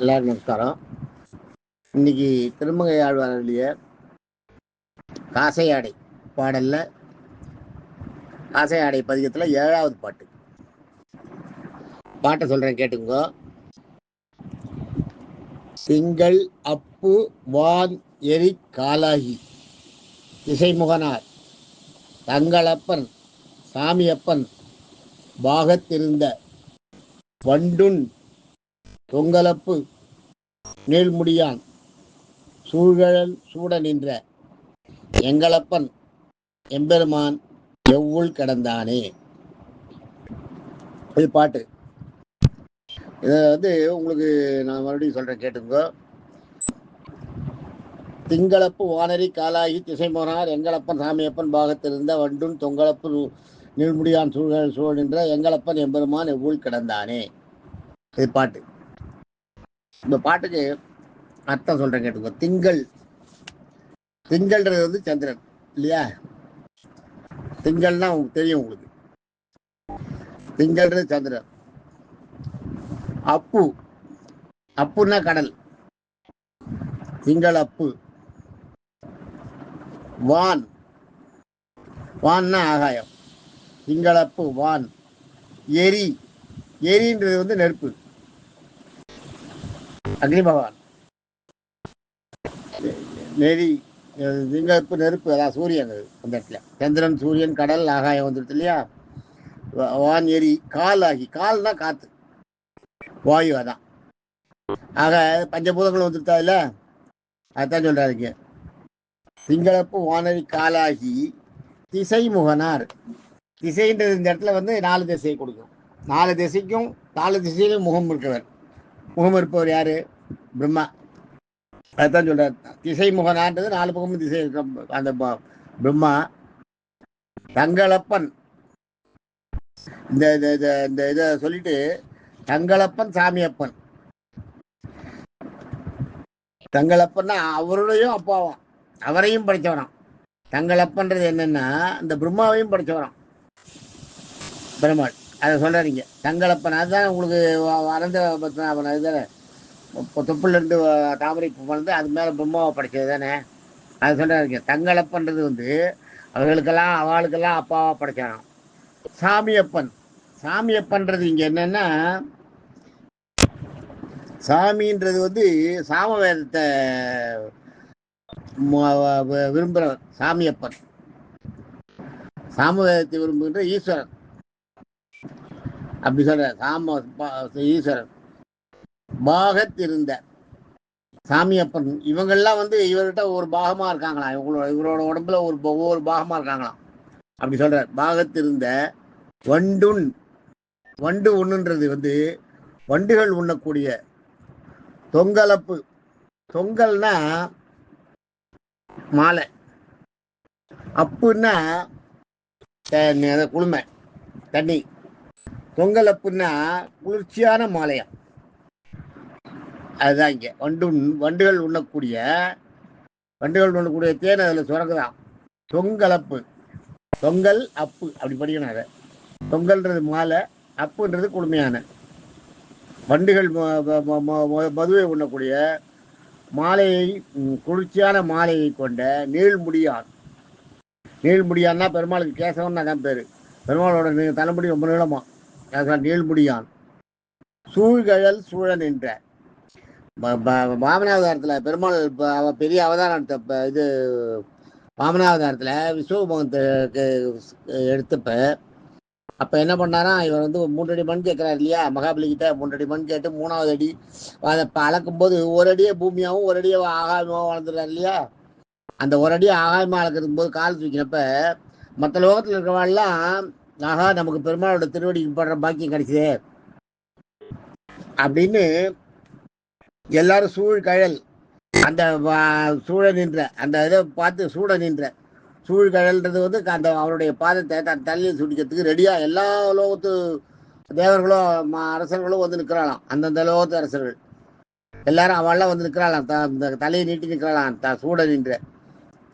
எல்லாரும் நமஸ்காரம். இன்னைக்கு திருமங்கை ஆழ்வாருடைய காசையாடை பாடல்ல காசையாடை பதிகத்துல 7வது பாட்டை சொல்றேன், கேட்டுங்கோ. திங்கள் அப்பு வான் எரி காலாகி திசைமுகனார் தங்களப்பன் சாமியப்பன் பாகத்திருந்த வண்டுண் தொங்கலப்பு நீள்முடியான் சூழ்கழல் சூட நின்ற எங்களப்பன் எம்பெருமான் எவ்வுள் கிடந்தானே. இது பாட்டு. இதை உங்களுக்கு நான் மறுபடியும் சொல்றேன், கேட்டுங்கோ. திங்களப்பு வானரி காலாகி திசைமோனார் எங்களப்பன் சாமியப்பன் பாகத்திருந்த வண்டுன் தொங்கலப்பு நீள்முடியான் சூழ்கழல் சூழ நின்ற எங்களப்பன் எம்பெருமான் எவ்வுள் கிடந்தானே. இது பாட்டு. இந்த பாட்டுக்கு அர்த்தம் சொல்றேன், கேட்டுக்கோ. திங்கள்ன்றது சந்திரன் இல்லையா? திங்கள்னா தெரியும் உங்களுக்கு. திங்கள்ன்றது சந்திரன். அப்புன்னா கடல். திங்கள் அப்பு. வான்னா ஆகாயம். திங்களப்பு வான். எரின்றது நெருப்பு, அக்னி பகவான். நெறி திங்களப்பு நெருப்பு, அதான் சூரியன். அந்த இடத்துல சந்திரன் சூரியன் கடல் ஆகாயம் வந்துடுது இல்லையா? வான் எரி காலாகி. கால்னா காத்து, வாயு. அதான் ஆக பஞ்சபூதங்கள் வந்துருத்தா இல்ல? அதான் சொல்றாருங்க. திங்களப்பு வானரி காலாகி திசை முகனார். திசைன்றது இந்த இடத்துல 4 திசையை கொடுக்கும். 4 திசைக்கும் 4 திசையிலும் முகம் இருக்கவர். முகம் இருப்பவர் யாரு? பிரம்மா. அதுதான் சொல்றாரு. திசை முகனான்றது 4 பக்கமும் திசை இருக்க அந்த பிரம்மா. தங்களப்பன் இந்த இதை சொல்லிட்டு தங்களப்பன் சாமியப்பன். தங்களப்பன்னா அவருடையும் அப்பாவும், அவரையும் படிச்சவராம். தங்களப்பன்றது என்னன்னா இந்த பிரம்மாவையும் படிச்சவராம் பெருமாள். அதை சொல்றீங்க தங்களப்பன். அதுதான் உங்களுக்கு அனந்த பத்மநாபன். அதுதானே தொப்புல இருந்து தாமரை வந்து அது மேல பிரம்மாவை படைச்சது தானே. அது சொல்றாருங்க. தங்களப்பன்றது அவர்களுக்கெல்லாம் அவளுக்கெல்லாம் அப்பாவா படைச்சாராம். சாமியப்பன்றது இங்க என்னன்னா, சாமின்றது சாம வேதத்தை விரும்புகிறவர் சாமியப்பன். சாம வேதத்தை விரும்புகின்ற ஈஸ்வரன். அப்படி சொல்ற ஈஸ்வரன் பாகத்திருந்த சாமியப்பன். இவங்கெல்லாம் இவர்கிட்ட ஒரு பாகமா இருக்காங்களாம். இவரோட உடம்புல ஒவ்வொரு பாகமா இருக்காங்களாம். அப்படி சொல்ற. பாகத்திருந்த வண்டு ஒண்ணுன்றது வண்டுகள் உண்ணக்கூடிய தொங்கலப்பு. தொங்கல்னா மாலை, அப்புன்னா குளுமை தண்ணி. தொங்கலப்புன்னா குளிர்ச்சியான மாலையா. அதுதான் இங்க வண்டுகள் உண்ணக்கூடிய தேன் அதுல சுரக்குதான். தொங்கலப்பு, தொங்கல் அப்பு அப்படி படிக்கணும். அதை தொங்கல்ன்றது மாலை, அப்புன்றது குளுமையான. வண்டுகள் மதுவை உண்ணக்கூடிய மாலையை, குளிர்ச்சியான மாலையை கொண்ட நீள்முடியான்னா பெருமாளுக்கு கேசவன் அதான் பேரு. பெருமாளோட தலைமுடி ரொம்ப நீளமா. நீள்முடியான் சூழ்கழல் சூழ நின்ற. வாமனாவதாரத்தில் பெருமாள் பெரிய அவதாரம் எடுத்தப்ப, இது வாமனாவதாரத்தில் விஸ்வபகத்துக்கு எடுத்தப்ப அப்ப என்ன பண்ணாரா, இவர் 3 அடி மண் கேட்கிறார் இல்லையா? மகாபலிகிட்ட 3 அடி மண் கேட்டு 3வது அடி அதை அளக்கும் போது 1 அடியே பூமியாவும் 1 அடியே ஆகாயமாவும் வளர்ந்துடுறாரு இல்லையா? அந்த 1 அடியே ஆகாயமா அளக்கிறதுக்கு போது கால் தூக்கினப்ப மற்ற லோகத்தில் இருக்கிறவாள்லாம், ஆகா நமக்கு பெருமாளோட திருவடிக்கு படுற பாக்கியம் கிடைச்சது அப்படின்னு எல்லாரும் சூழ்கழல் அந்த சூழ நின்ற அந்த இதை பார்த்து சூட நின்ற. சூழ்கழல்ன்றது அந்த அவருடைய பாதத்தை தன் தலையில் சுடிக்கிறதுக்கு ரெடியா எல்லா லோகத்து தேவர்களும் அரசர்களும் நிற்கிறாளாம். அந்தந்த லோகத்து அரசர்கள் எல்லாரும் அவள்லாம் நிற்கிறாளாம். இந்த தலையை நீட்டி நிற்கிறாளாம். சூட நின்ற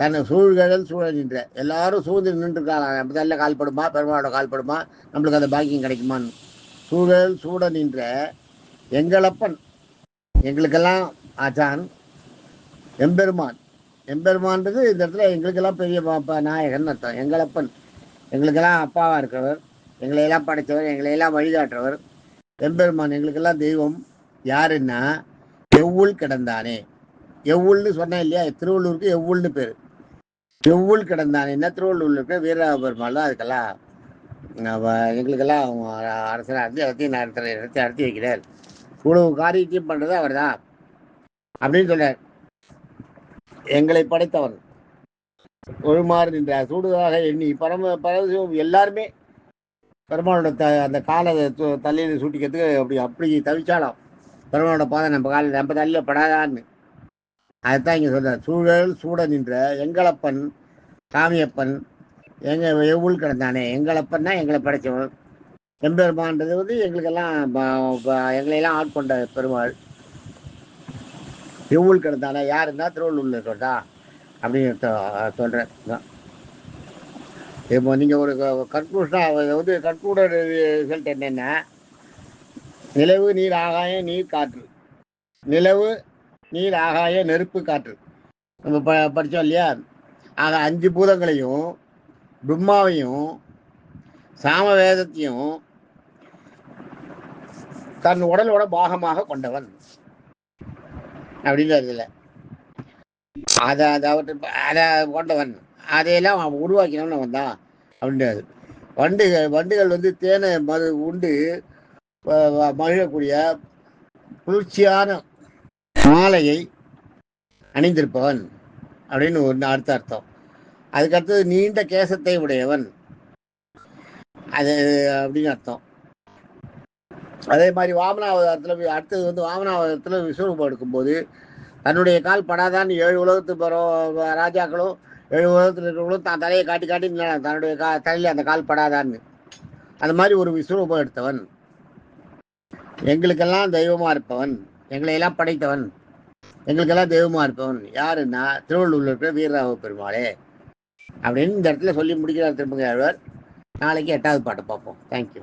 தன்னை சூழ்கழல் சூழ நின்ற எல்லாரும் சூழ்ந்து நின்று இருக்காளாம். நம்ம தலையில கால்படுமா, பெருமாளோட கால்படுமா, நம்மளுக்கு அந்த பாக்கியம் கிடைக்குமான்னு. சூழல் சூட நின்ற எங்களப்பன் எங்களுக்கெல்லாம் ஆச்சான் எம்பெருமான். எம்பெருமான்றது இந்த இடத்துல எங்களுக்கெல்லாம் பெரிய நாயகன் அர்த்தம். எங்களப்பன், எங்களுக்கெல்லாம் அப்பாவாக இருக்கிறவர், எங்களையெல்லாம் படைத்தவர், எங்களையெல்லாம் வழிகாட்டுறவர் எம்பெருமான். எங்களுக்கெல்லாம் தெய்வம் யாருன்னா எவ்வுள் கிடந்தானே. எவ்வுள்னு சொன்னேன் இல்லையா, திருவள்ளூருக்கு எவ்வுள்னு பேர். எவ்வுள் கிடந்தானேன்னா திருவள்ளூர்ல இருக்க வீரராக பெருமாள் தான். அதுக்கெல்லாம் எங்களுக்கெல்லாம் அரசர் நடத்தி வைக்கிறார். இவ்வளவு காரியத்தையும் பண்றது அவர் தான் அப்படின்னு சொல்றார். எங்களை படைத்தவர் ஒழுமாறு நின்ற சூடுதாக எண்ணி பரமசிவம் எல்லாருமே பெருமானோட அந்த காலை தலையில சூட்டிக்கிறதுக்கு அப்படி தவிச்சாலும் பெருமானோட பாதை நம்ம தலையில படாதான்னு. அதுதான் இங்க சொல்றார். சூழல் சூட நின்ற எங்களப்பன் சாமியப்பன் எவ்வுள் கிடந்தானே. எங்களப்பன்னா எங்களை படைச்சவன். எம்பெருமான்றது வந்து எங்களுக்கெல்லாம் எங்களையெல்லாம் ஆட்கொண்ட பெருமாள். எவ்வுள் கிடந்தானே யாருன்னா திருவள்ளூர்ல சொல்றா அப்படின்னு சொல்றேன். இப்போ நீங்க ஒரு கன்க்ளூஷனா வந்து கன்க்ளூடட் ரிசல்ட் என்னன்னா, நிலவு நீர் ஆகாயம் நீர் காற்று, நிலவு நீர் ஆகாயம் நெருப்பு காற்று நம்ம படித்தோம் இல்லையா. ஆக 5 பூதங்களையும் பிரம்மாவையும் சாமவேதத்தையும் தன் உடலோட பாகமாக கொண்டவன் அப்படின்னு இல்லை. அதை கொண்டவன், அதையெல்லாம் அவன் உருவாக்கினவன் அவன் தான் அப்படின்றது. வண்டுகள் வந்து தேனை உண்டு மகிழக்கூடிய குளிர்ச்சியான மாலையை அணிந்திருப்பவன் அப்படின்னு ஒரு அடுத்த அர்த்தம். அதுக்கடுத்தது நீண்ட கேசத்தை உடையவன் அது அப்படின்னு அர்த்தம். அதே மாதிரி வாமனாவதாரத்தில் அடுத்தது வந்து வாமனாவதாரத்தில் விஸ்வரூபம் எடுக்கும்போது தன்னுடைய கால் படாதான் 7 உலகத்து ராஜாக்களும் 7 உலகத்தில் இருக்கிறவங்களும் தான் தலையை காட்டி தன்னுடைய தலையில் அந்த கால் படாதான்னு அந்த மாதிரி ஒரு விஸ்வரூபம் எடுத்தவன். எங்களுக்கெல்லாம் தெய்வமா இருப்பவன், எங்களையெல்லாம் படைத்தவன், எங்களுக்கெல்லாம் தெய்வமா இருப்பவன் யாருன்னா திருவள்ளூர்ல இருக்கிற வீரராக பெருமாளே அப்படின்னு இந்த இடத்துல சொல்லி முடிக்கிறார் திருமங்கை ஆழ்வார். நாளைக்கு 8வது பாட்டை பார்ப்போம். தேங்க்யூ.